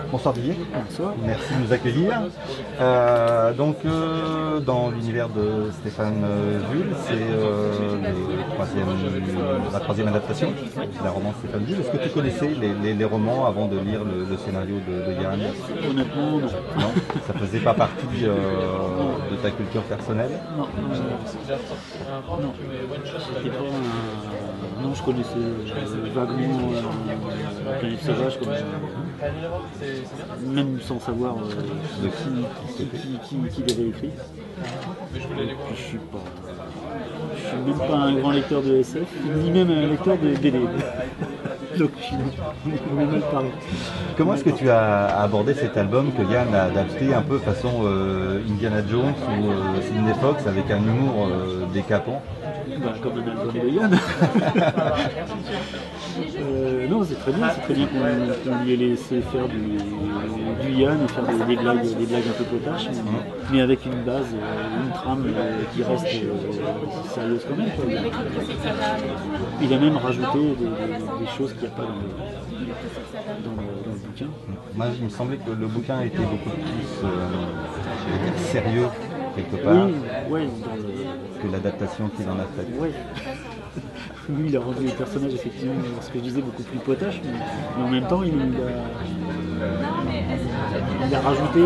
Bonsoir Didier. Bonsoir. Merci de nous accueillir. Dans l'univers de Stéphane Jules, c'est la troisième adaptation de la romance Stéphane Jules. Est-ce que tu connaissais les romans avant de lire le scénario de Yann? Honnêtement, non. Non, ça faisait pas partie de ta culture personnelle? Non, non. C'était pas non, je connaissais vaguement Planète Sauvage, même sans savoir qui l'avait écrit. Et puis je suis même pas un grand lecteur de SF, ni même un lecteur de BD. Donc je suis mal parlé. Comment est-ce que tu as abordé cet album que Yann a adapté un peu façon Indiana Jones ou Sidney Fox avec un humour décapant? Comme un album de Yann. Non, c'est très bien qu'on lui ait laissé faire du Yann et faire des blagues un peu potaches, mais avec une base, une trame qui reste sérieuse quand même. Quoi. Il a même rajouté des choses qu'il n'y a pas dans le bouquin. Moi, il me semblait que le bouquin était beaucoup plus sérieux quelque part que l'adaptation qu'il en a faite. Oui. Lui, il a rendu le personnage effectivement, ce que je disais, beaucoup plus potache, mais en même temps, il a rajouté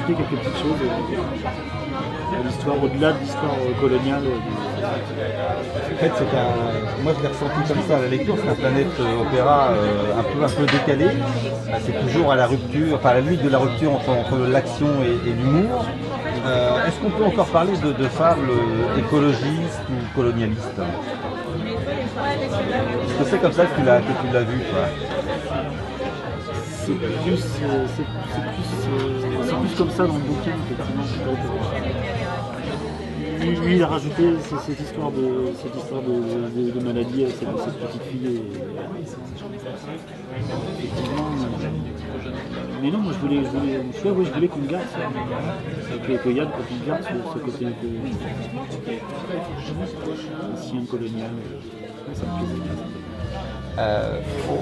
quelques petites choses à l'histoire, au-delà de l'histoire coloniale. En fait, moi je l'ai ressenti comme ça à la lecture, c'est un Planète Opéra un peu décalé. C'est toujours à la rupture, enfin à la limite de la rupture entre l'action et l'humour. Est-ce qu'on peut encore parler de fable écologiste ou colonialiste? Est-ce que c'est comme ça que tu l'as vu, toi? C'est plus comme ça dans le bouquin, effectivement. Lui, il a rajouté cette histoire de maladie avec cette petite fille. Effectivement. Mais non, moi je voulais qu'on garde ça. Que Yann garde ce côté un peu ancien colonial. Ça me plaisait.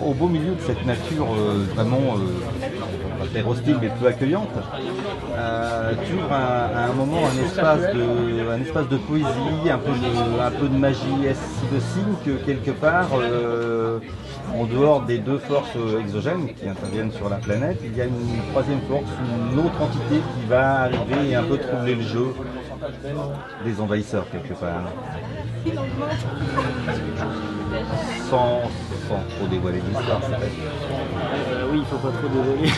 Au beau milieu de cette nature vraiment très hostile mais peu accueillante, tu ouvres à un moment un espace de poésie, un peu de magie. Est-ce de signe que quelque part, en dehors des deux forces exogènes qui interviennent sur la planète, il y a une troisième force, une autre entité qui va arriver et un peu troubler le jeu des envahisseurs quelque part? Sans trop dévoiler l'histoire, peut-être. Oui, il ne faut pas trop dévoiler.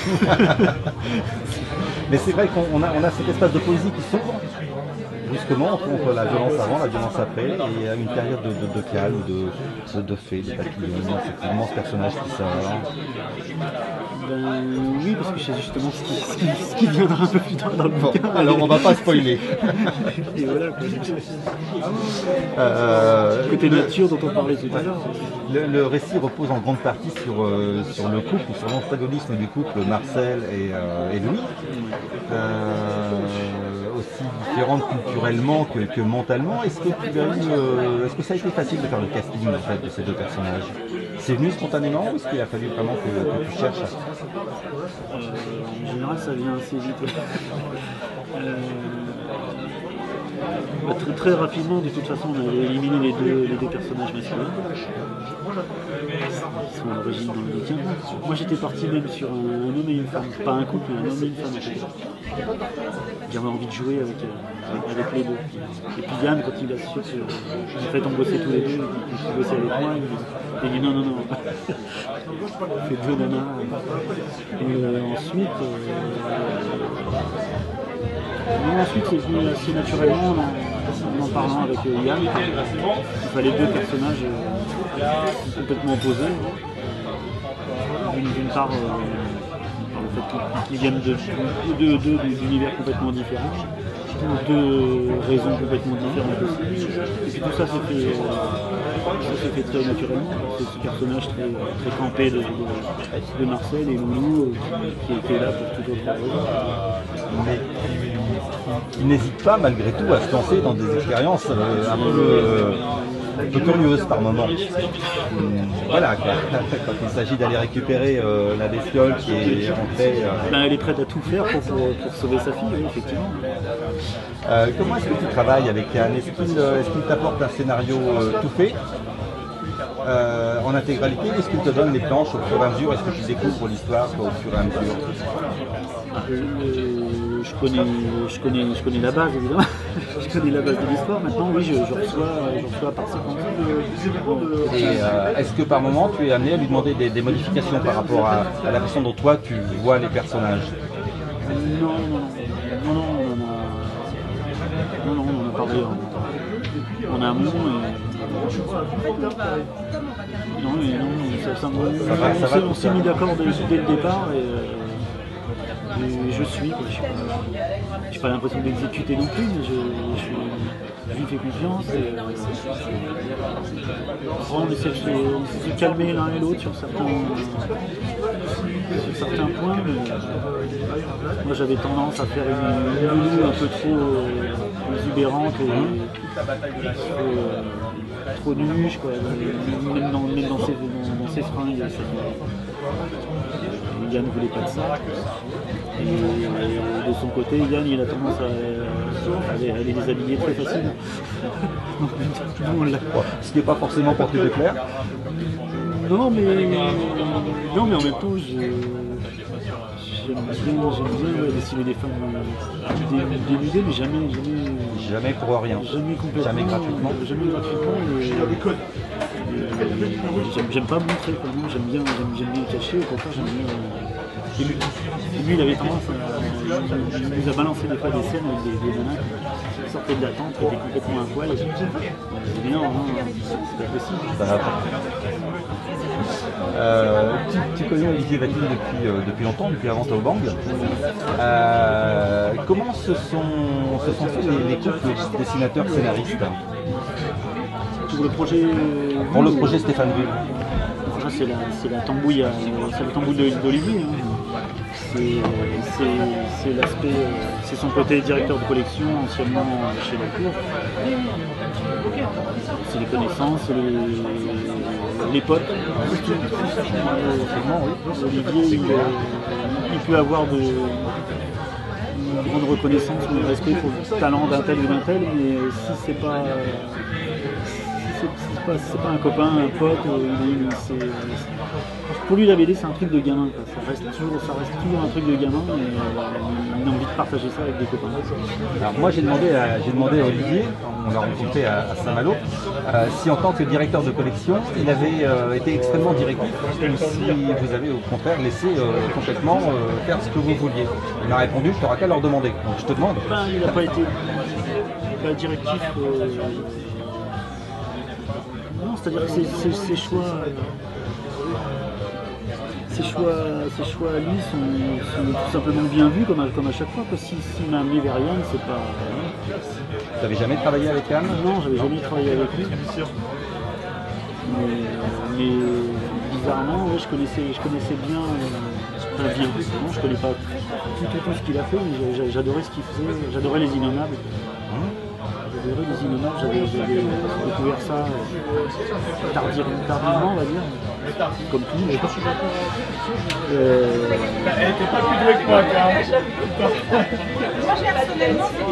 Mais c'est vrai qu'on a cet espace de poésie qui s'ouvre brusquement entre la violence avant, la violence après, et une période de calme, de fées, de papillons, cet immense personnage qui sort. Oui, parce que c'est justement ce qui viendra un peu plus tard dans le bouquin. Alors on va pas spoiler. Et voilà, côté nature dont on parlait tout à l'heure. Le récit repose en grande partie sur le couple, sur l'antagonisme du couple Marcel et Louis. Aussi différentes culturellement que mentalement. Est-ce que ça a été facile de faire le casting en fait, de ces deux personnages? C'est venu spontanément ou est-ce qu'il a fallu vraiment que tu cherches? En général, ça vient assez vite. Très rapidement, de toute façon, on avait éliminé les deux personnages masculins qui sont à l'origine dans le bouquin. Moi, j'étais parti même sur un homme et une femme, pas un couple, mais un homme et une femme. J'avais envie de jouer avec les deux. Et puis Yann, quand il a su que en fait on bossait tous les deux, qu'il bossait avec moi, il dit non. On fait deux nanas. Et ensuite c'est venu assez naturellement en parlant avec Yann. Il fallait deux personnages complètement opposés. D'une part, le fait qu'ils viennent d'univers complètement différents, pour deux raisons complètement différentes aussi. Et puis tout ça s'est fait très naturellement. C'est ce personnage très campé de Marcel et Loulou qui était là pour toute autre raison. Mais qui n'hésite pas malgré tout à se lancer dans des expériences un peu un peu curieuse par moment. Voilà, quoi. Quand il s'agit d'aller récupérer la bestiole qui est rentrée. Ben, elle est prête à tout faire pour sauver sa fille, oui, effectivement. Comment est-ce que tu travailles avec Yann? Est-ce qu'il t'apporte un scénario tout fait en intégralité, ou est-ce qu'il te donne les planches au fur et à mesure? Est-ce que tu découvres l'histoire au fur et à mesure? Je connais la base, évidemment. Je connais la base de l'histoire. Maintenant, oui, je reçois par séquence. Et est-ce que par moment tu es amené à lui demander des modifications par rapport à la façon dont toi tu vois les personnages? Non, on en a parlé en amont. On s'est mis d'accord dès le départ et je suis. Je n'ai pas l'impression d'exécuter non plus, mais je lui fais confiance. On essaie de se calmer l'un et l'autre sur certains points. Mais moi j'avais tendance à faire une loulou un peu trop exubérante et trop nuche, quoi. Même dans ses fringues. Yann ne voulait pas de ça. Et de son côté, Yann il a tendance à les déshabiller très facilement. Ce qui n'est pas forcément porté de clair. Non, mais en même temps, j'aime bien dessiner des femmes dénudées, mais Jamais pour rien. Jamais complètement. Jamais gratuitement. J'aime pas montrer, quoi. J'aime bien cacher, au contraire, j'aime bien. Et lui, il avait tendance il nous a balancé des fois des scènes avec des nanas qui sortaient de la tente, qui étaient complètement à poil. Et non, c'est pas possible. Ça va pas. Tu connais Olivier Vatine depuis longtemps, depuis avant Taobang. Comment se sont faits les couples dessinateurs-scénaristes pour le projet Stéphane Bull? C'est la tambouille, c'est le tambouille d'Olivier. C'est l'aspect, c'est son côté directeur de collection, anciennement chez Lacour. C'est les connaissances, les potes. Olivier, il peut avoir une grande reconnaissance ou respect pour le talent d'un tel ou d'un tel, mais si c'est pas un copain, un pote, pour lui la BD c'est un truc de gamin, quoi. Ça reste toujours un truc de gamin et il a envie de partager ça avec des copains. Alors moi j'ai demandé à Olivier, on l'a rencontré à Saint-Malo, si en tant que directeur de collection il avait été extrêmement directif ou si vous avez au contraire laissé complètement faire ce que vous vouliez. Il m'a répondu, tu n'auras qu'à leur demander. Donc je te demande. Il n'a pas été directif. Non, c'est-à-dire que ses choix à lui sont tout simplement bien vus comme à chaque fois. S'il m'a amené vers Yann, c'est pas. Tu n'avais jamais travaillé avec Yann? Non, j'avais jamais travaillé avec lui. Mais bizarrement, ouais, je connaissais bien. Je connais pas tout ce qu'il a fait, mais j'adorais ce qu'il faisait. J'adorais les Innommables. J'avais découvert ça tardivement, on va dire, comme tout. Elle était pas plus douée que moi,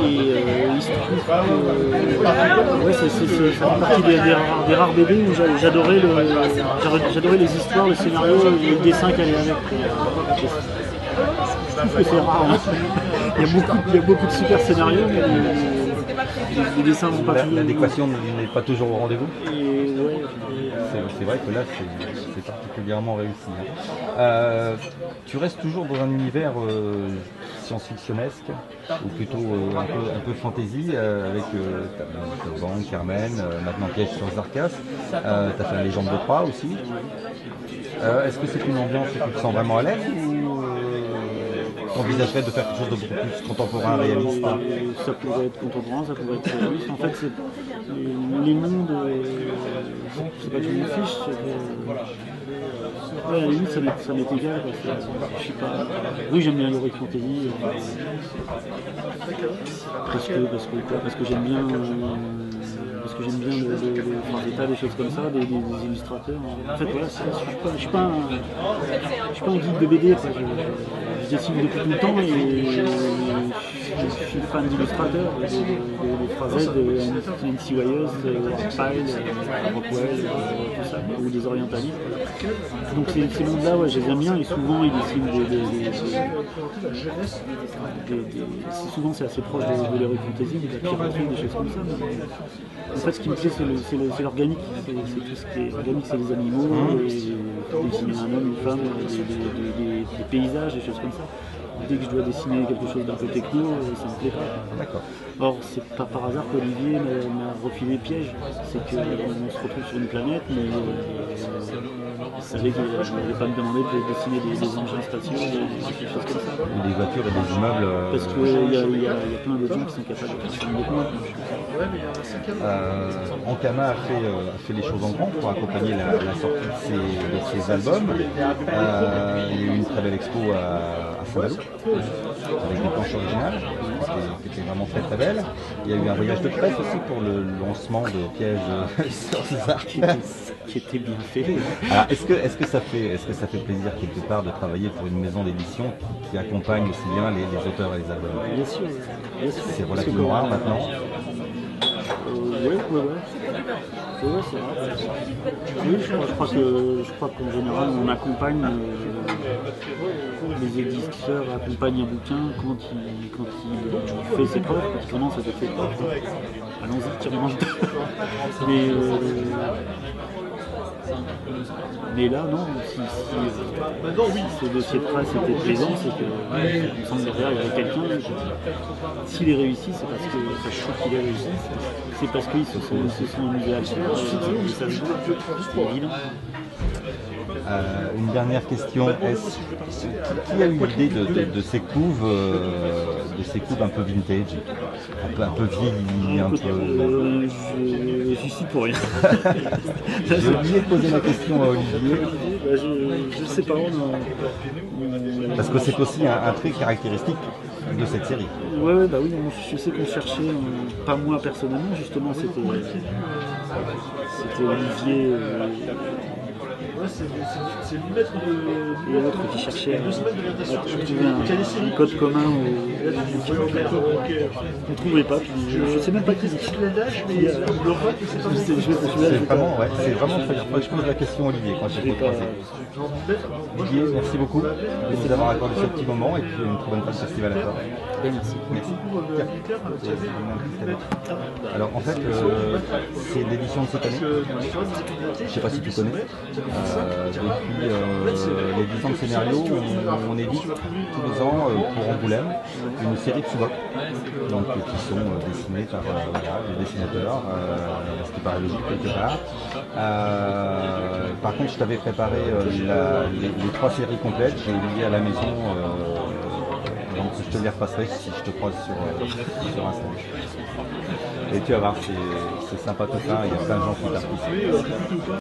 et il se trouve que ça fait partie des rares BD où j'adorais les histoires, le scénario et le dessin qui allait avec. Je trouve que c'est rare. Hein. Il y a beaucoup de super scénarios, mais les dessins vont pas toujours. L'adéquation n'est pas toujours au rendez-vous. C'est vrai que là c'est particulièrement réussi. Hein. Tu restes toujours dans un univers science-fictionnesque, ou plutôt un peu fantasy, avec Taobang, Carmen, maintenant Piège sur Zarkas. Tu as fait la Légende de Troie aussi. Est-ce que c'est une ambiance où tu te sens vraiment à l'aise ou t'envisagerais de faire quelque chose de beaucoup plus contemporain, réaliste? Ça pourrait être contemporain, ça pourrait être réaliste. En fait, les mondes, c'est pas tout mon fiche. À la limite, ça m'est égal. Je sais pas. Oui, j'aime bien l'heroic fantasy. Parce que j'aime bien. Parce que que j'aime bien des choses comme ça, des illustrateurs. En fait, voilà, je suis pas un geek de BD, quoi. Je dessine depuis tout le temps et je suis fan d'illustrateurs, des 3Z, de Nancy Weyers, Warpile, Rockwell, tout ça, ou des orientalistes. Donc ces mondes-là, ouais, je les aime bien et souvent ils dessinent souvent c'est assez proche de l'heroic fantasy, de la piraterie, des choses comme ça. Mais en fait, ce qui me plaît, c'est l'organique. C'est tout ce qui est organique, c'est les animaux, dessiner un homme, une femme, des paysages, des choses comme ça. Dès que je dois dessiner quelque chose d'un peu techno, ça me plaît pas. D'accord. Or, c'est pas par hasard qu'Olivier m'a refilé le piège. C'est qu'on se retrouve sur une planète, mais il savait qu'il n'allait pas me demander de dessiner des engins spatiaux, des choses comme ça. Ou des voitures et des immeubles. Parce qu'il y a plein d'autres gens qui sont capables de faire mieux que moi. Ankama a fait les choses en grand pour accompagner la sortie de ses albums. Il y a eu une très belle expo à Saint-Malo, avec des planches originales, qui étaient vraiment très très belles. Il y a eu un voyage de presse aussi pour le lancement de Piège sur César, qui était bien fait. Alors, est-ce que ça fait plaisir quelque part de travailler pour une maison d'édition qui accompagne aussi bien les auteurs et les albums? Bien sûr. C'est relativement rare maintenant. Oui, c'est vrai. Oui, je crois qu'en général, on accompagne, les éditeurs accompagnent un bouquin quand il fait ses preuves, quand il commence à faire ses preuves. Allons-y, tirons le mais là, non, si ce dossier de presse était plaisant, c'est qu'on sent que derrière il y avait quelqu'un. S'il est réussi, c'est parce que je suis sûr qu'il est réussi. C'est parce qu'ils se sont amusés à le faire et ça se voit, c'est évident. Une dernière question, qui a eu l'idée de ces couves un peu vintage, un peu vieillies, un peu... J'y suis pour rien. J'ai oublié de poser ma question à Olivier. Je sais pas. Parce que c'est aussi un trait caractéristique de cette série. Ouais, bah oui, je sais qu'on cherchait, pas moi personnellement, justement, c'était Olivier. C'est le maître de. Et l'autre qui cherchait à trouver un code commun. On ne trouvait pas, puis je sais même pas qui c'est. C'est vraiment très bien. Je pose la question à Olivier quand je l'ai croisé. Olivier, merci beaucoup de nous avoir accordé ce petit moment et puis une très bonne fin de festival à toi. Merci. Alors en fait, c'est l'édition de cette année. Je ne sais pas si tu connais. Depuis les 10 ans de scénario, on édite tous les ans pour Angoulême une série de sous-bocs qui sont dessinés par des dessinateurs, ce qui paraît logique quelque part. Par contre, je t'avais préparé les 3 séries complètes, j'ai oublié à la maison, donc je te les repasserai si je te croise sur Insta. Et tu vas voir, c'est sympa tout ça, il y a plein de gens qui participent.